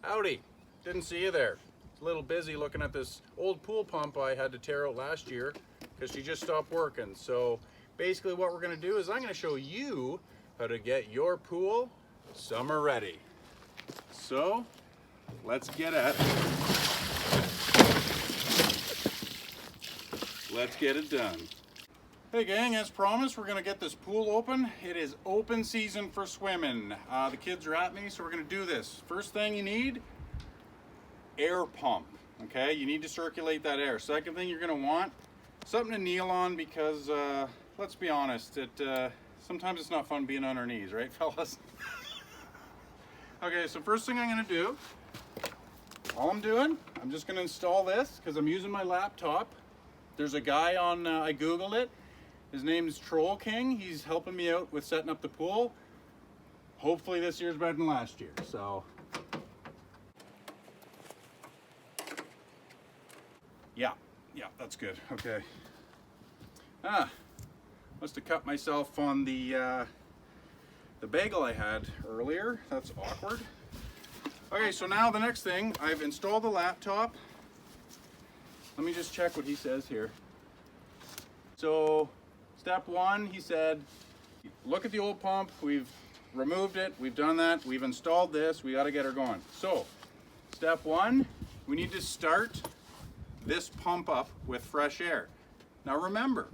Howdy, didn't see you there. A little busy looking at this old pool pump I had to tear out last year because she just stopped working. So basically what we're gonna do is I'm gonna show you how to get your pool summer ready. So let's get at it. Let's get it done. Hey gang, as promised, we're gonna get this pool open. It is open season for swimming. The kids are at me, so we're gonna do this. First thing you need, air pump, okay? You need to circulate that air. Second thing you're gonna want, something to kneel on because, let's be honest, sometimes it's not fun being on our knees, right fellas? Okay, so first thing I'm gonna do, all I'm doing, I'm just gonna install this because I'm using my laptop. There's a guy on, I Googled it. His name is Troll King. He's helping me out with setting up the pool. Hopefully this year's better than last year, so. Yeah, that's good, okay. Must have cut myself on the bagel I had earlier. That's awkward. Okay, so now the next thing, I've installed the laptop. Let me just check what he says here. So, step one, he said, look at the old pump, we've removed it, we've done that, we've installed this, we gotta get her going. So, step one, we need to start this pump up with fresh air. Now remember,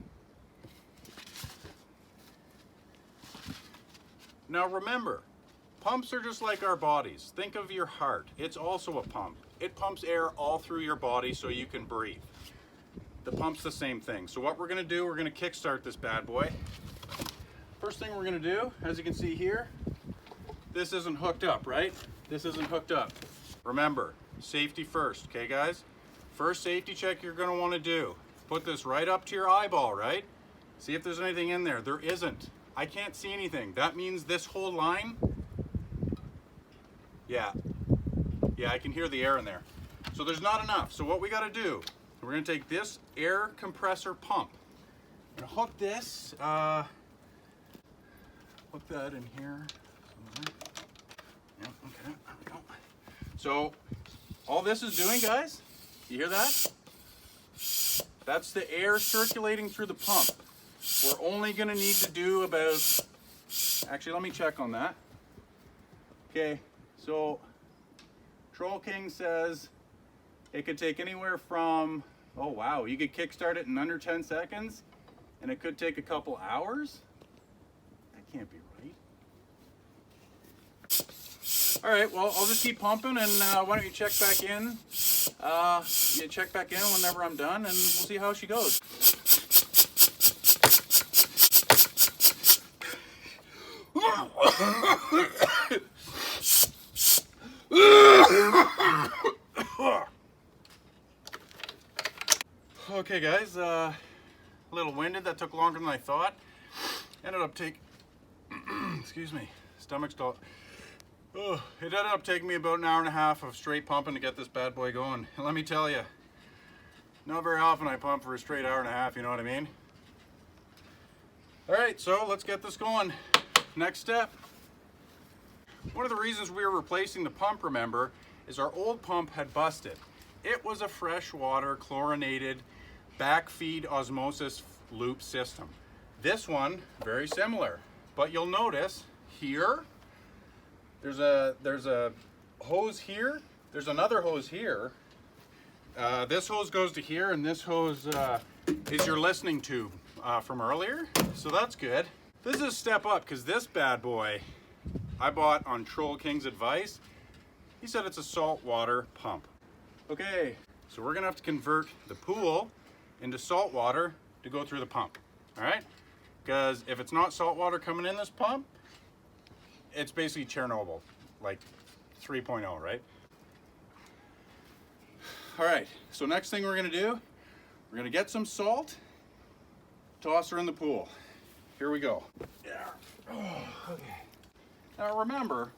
pumps are just like our bodies. Think of your heart, it's also a pump. It pumps air all through your body so you can breathe. The pump's the same thing. So what we're gonna do, we're gonna kickstart this bad boy. First thing we're gonna do, as you can see here, this isn't hooked up, right? This isn't hooked up. Remember, safety first, okay guys? First safety check you're gonna wanna do. Put this right up to your eyeball, right? See if there's anything in there. There isn't. I can't see anything. That means this whole line, yeah, I can hear the air in there. So there's not enough. So what we gotta do, we're gonna take this air compressor pump. I'm gonna hook this, hook that in here. Yeah, okay, there we go. So all this is doing, guys, you hear that? That's the air circulating through the pump. We're only gonna need to do about, actually let me check on that. Okay, so Troll King says it could take anywhere from, oh wow, you could kickstart it in under 10 seconds and it could take a couple hours? That can't be right. All right, well, I'll just keep pumping and why don't you check back in? You check back in whenever I'm done and we'll see how she goes. Okay guys, a little winded, that took longer than I thought. Ended up excuse me, stomach's dull. It ended up taking me about an hour and a half of straight pumping to get this bad boy going. And let me tell you, not very often I pump for a straight hour and a half, you know what I mean? All right, so let's get this going. Next step. One of the reasons we were replacing the pump, remember, is our old pump had busted. It was a freshwater chlorinated backfeed osmosis loop system. This one, very similar, but you'll notice here, there's a hose here, there's another hose here. This hose goes to here, and this hose is your listening tube from earlier, so that's good. This is a step up because this bad boy I bought on Troll King's advice. He said it's a saltwater pump. Okay, so we're gonna have to convert the pool into salt water to go through the pump, all right? Because if it's not salt water coming in this pump, it's basically Chernobyl, like 3.0, right? All right, so next thing we're gonna do, we're gonna get some salt, toss her in the pool. Here we go. Yeah. Oh, okay. Now remember,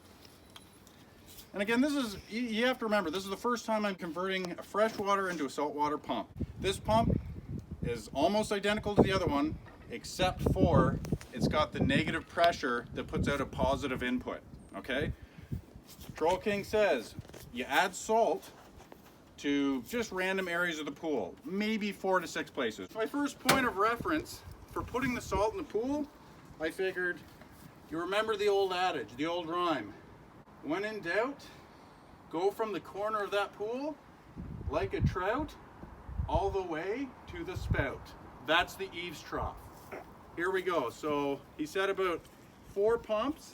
and again, this is, you have to remember, this is the first time I'm converting a freshwater into a saltwater pump. This pump is almost identical to the other one, except for it's got the negative pressure that puts out a positive input, okay? Troll King says, you add salt to just random areas of the pool, maybe 4 to 6 places. My first point of reference for putting the salt in the pool, I figured, you remember the old adage, the old rhyme, when in doubt, go from the corner of that pool like a trout all the way to the spout. That's the eaves trough. Here we go. So he said about 4 pumps.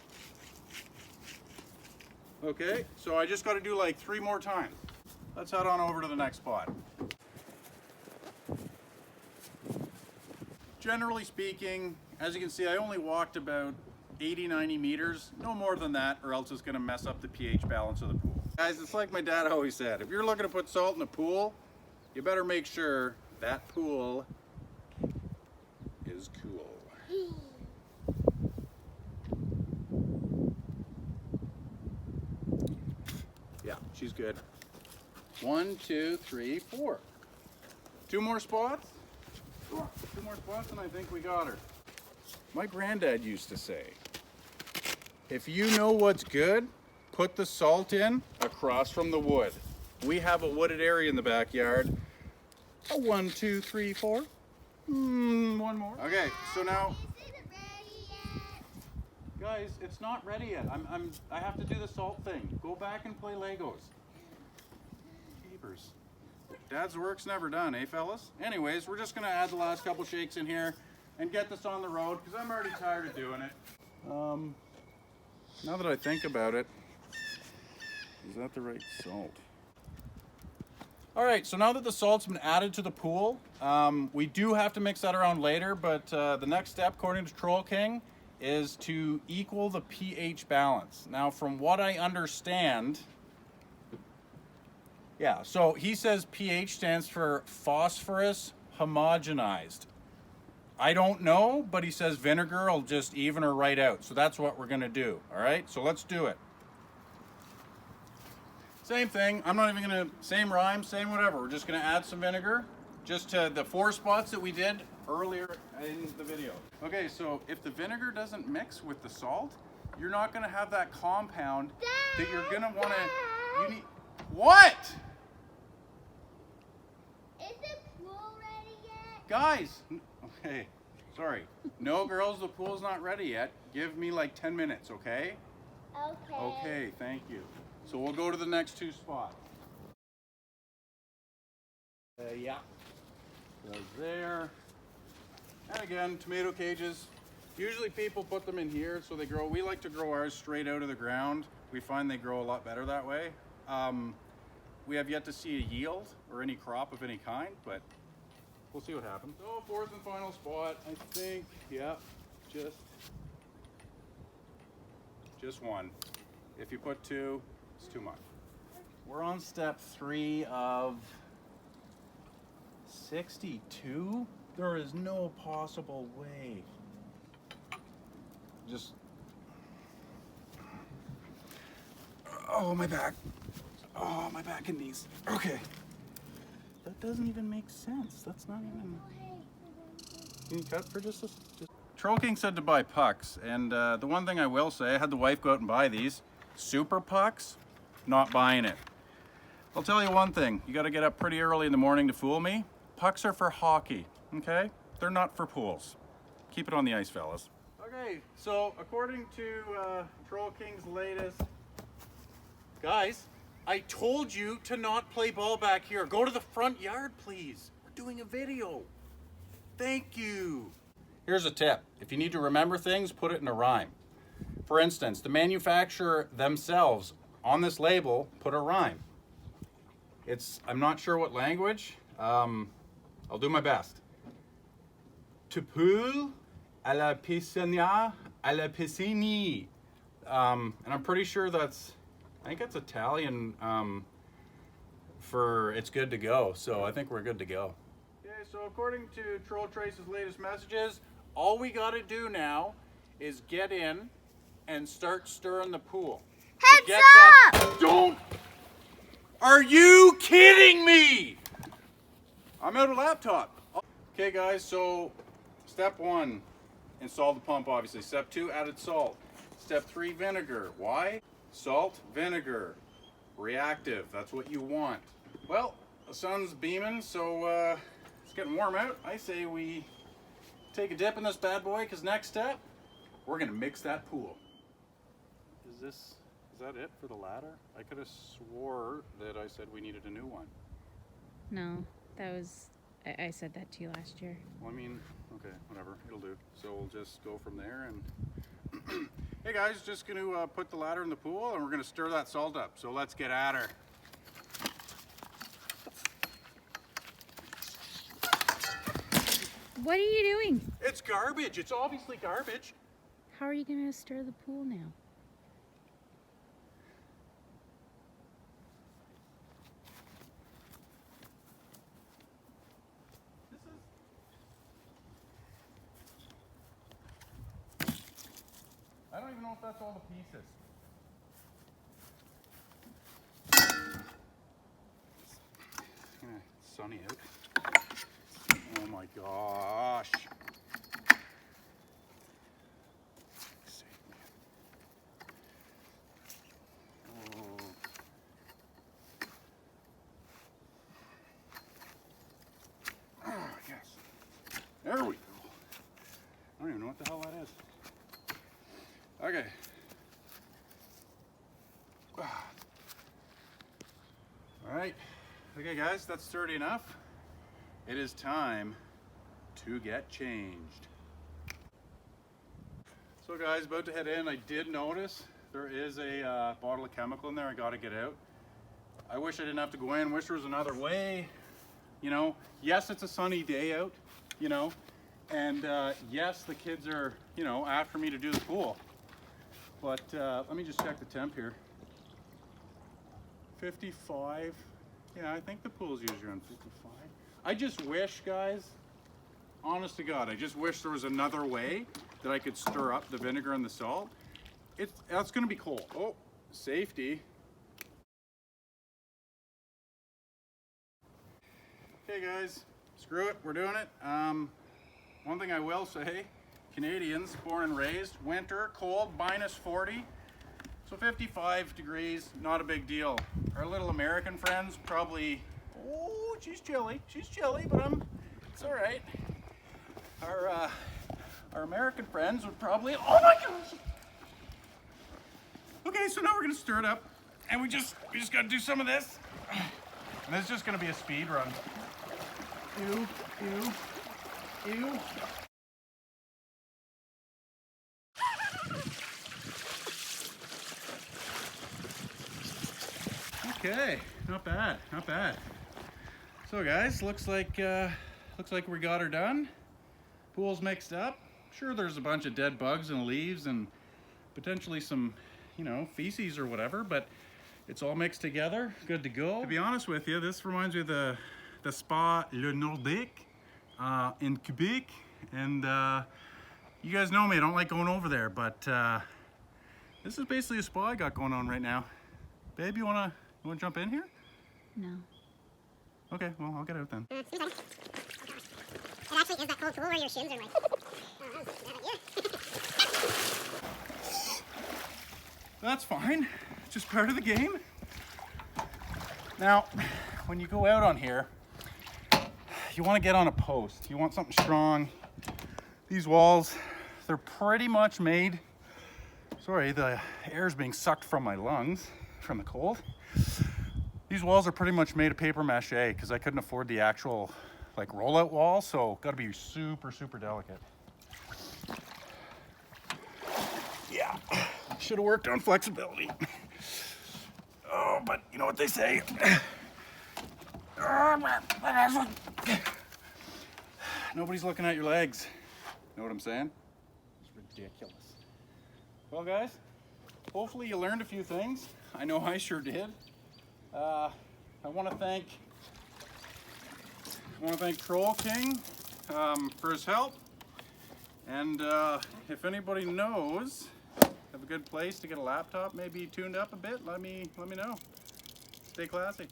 Okay, so I just got to do like 3 more times. Let's head on over to the next spot. Generally speaking, as you can see, I only walked about 80-90 meters, no more than that, or else it's going to mess up the pH balance of the pool. Guys, it's like my dad always said, if you're looking to put salt in a pool, you better make sure that pool is cool. Yeah, she's good. 1, 2, 3, 4. 2 more spots. 2 more spots and I think we got her. My granddad used to say, if you know what's good, put the salt in across from the wood. We have a wooded area in the backyard. 1, 2, 3, 4. 1 more. Okay, so now, guys, it's not ready yet. I have to do the salt thing. Go back and play Legos. Jeepers. Dad's work's never done, eh, fellas? Anyways, we're just gonna add the last couple shakes in here and get this on the road because I'm already tired of doing it. Now that I think about it, is that the right salt? All right, so now that the salt's been added to the pool, we do have to mix that around later, but the next step, according to Troll King, is to equal the pH balance. Now, from what I understand, yeah, so he says pH stands for phosphorus homogenized. I don't know, but he says vinegar will just even her right out. So that's what we're gonna do, all right? So let's do it. Same thing, I'm not even gonna, same rhyme, same whatever. We're just gonna add some vinegar, just to the 4 spots that we did earlier in the video. Okay, so if the vinegar doesn't mix with the salt, you're not gonna have that compound that you're gonna wanna, you need, what? Is the pool ready yet? Guys, okay, sorry. No, girls, the pool's not ready yet. Give me like 10 minutes, okay? Okay. Okay, thank you. So we'll go to the next 2 spots. Yeah. Goes there. And again, tomato cages. Usually people put them in here so they grow. We like to grow ours straight out of the ground. We find they grow a lot better that way. We have yet to see a yield or any crop of any kind, but we'll see what happens. So 4th and final spot, I think, yeah, just 1. If you put 2, it's too much. We're on step 3 of 62? There is no possible way. Just, oh, my back. Oh, my back and knees. Okay. That doesn't even make sense. That's not even... Can you cut for just a... Troll King said to buy pucks, and the one thing I will say, I had the wife go out and buy these. Super pucks, not buying it. I'll tell you one thing, you gotta get up pretty early in the morning to fool me. Pucks are for hockey, okay? They're not for pools. Keep it on the ice, fellas. Okay, so according to Troll King's latest... Guys, I told you to not play ball back here. Go to the front yard, please. We're doing a video. Thank you. Here's a tip. If you need to remember things, put it in a rhyme. For instance, the manufacturer themselves on this label put a rhyme. I'm not sure what language. I'll do my best. Tu peux à la piscine, à la piscine. And I'm pretty sure that's, I think it's Italian for it's good to go. So I think we're good to go. Okay, so according to Troll Trace's latest messages, all we gotta do now is get in and start stirring the pool. Heads up! Don't! Are you kidding me? I'm out of laptop. Okay guys, so step 1, install the pump obviously. Step 2, added salt. Step 3, vinegar. Why? Salt, vinegar. reactive. That's what you want. Well, the sun's beaming, so it's getting warm out. I say we take a dip in this bad boy, because next step, we're gonna mix that pool. Is that it for the ladder? I could have swore that I said we needed a new one. No, that was, I said that to you last year. Well, I mean, okay, whatever, it'll do. So we'll just go from there and hey guys, just gonna put the ladder in the pool and we're gonna stir that salt up. So let's get at her. What are you doing? It's garbage, it's obviously garbage. How are you gonna stir the pool now? I don't even know if that's all the pieces. It's sunny out. Oh my gosh. Save me. Oh. Oh, yes. There we go. I don't even know what the hell that is. Okay. All right. Okay, guys, that's sturdy enough. It is time to get changed. So, guys, about to head in. I did notice there is a bottle of chemical in there. I got to get out. I wish I didn't have to go in. Wish there was another way. You know, yes, it's a sunny day out. You know, and yes, the kids are, you know, after me to do the pool. But let me just check the temp here. 55. Yeah, I think the pool's usually around 55. I just wish, guys, honest to God, I just wish there was another way that I could stir up the vinegar and the salt. That's gonna be cold. Oh, safety. Okay, guys, screw it, we're doing it. One thing I will say, Canadians, born and raised, winter, cold, -40. So 55 degrees, not a big deal. Our little American friends probably, oh, she's chilly, but it's all right. Our American friends would probably, oh my gosh. Okay, so now we're gonna stir it up, and we just gotta do some of this. And this is just gonna be a speed run. Ew, ew, ew. Okay, not bad, not bad. So guys, looks like we got her done. Pool's mixed up. Sure, there's a bunch of dead bugs and leaves and potentially some, you know, feces or whatever, but it's all mixed together, good to go. To be honest with you, this reminds me of the spa Le Nordique in Quebec, and you guys know me, I don't like going over there, but this is basically a spa I got going on right now. Babe, you wanna jump in here? No. Okay, well, I'll get out then. It actually is that cold pool where your shins are like, oh, that's a bad idea. That's fine, it's just part of the game. Now, when you go out on here, you want to get on a post. You want something strong. These walls, they're pretty much made, sorry, the air's being sucked from my lungs from the cold. These walls are pretty much made of paper mache because I couldn't afford the actual like rollout wall, so got to be super, super delicate. Yeah, should have worked on flexibility. Oh, but you know what they say. Nobody's looking at your legs. Know what I'm saying? It's ridiculous. Well, guys, hopefully you learned a few things. I know I sure did. I want to thank Troll King for his help. And if anybody knows of a good place to get a laptop maybe tuned up a bit, let me know. Stay classy.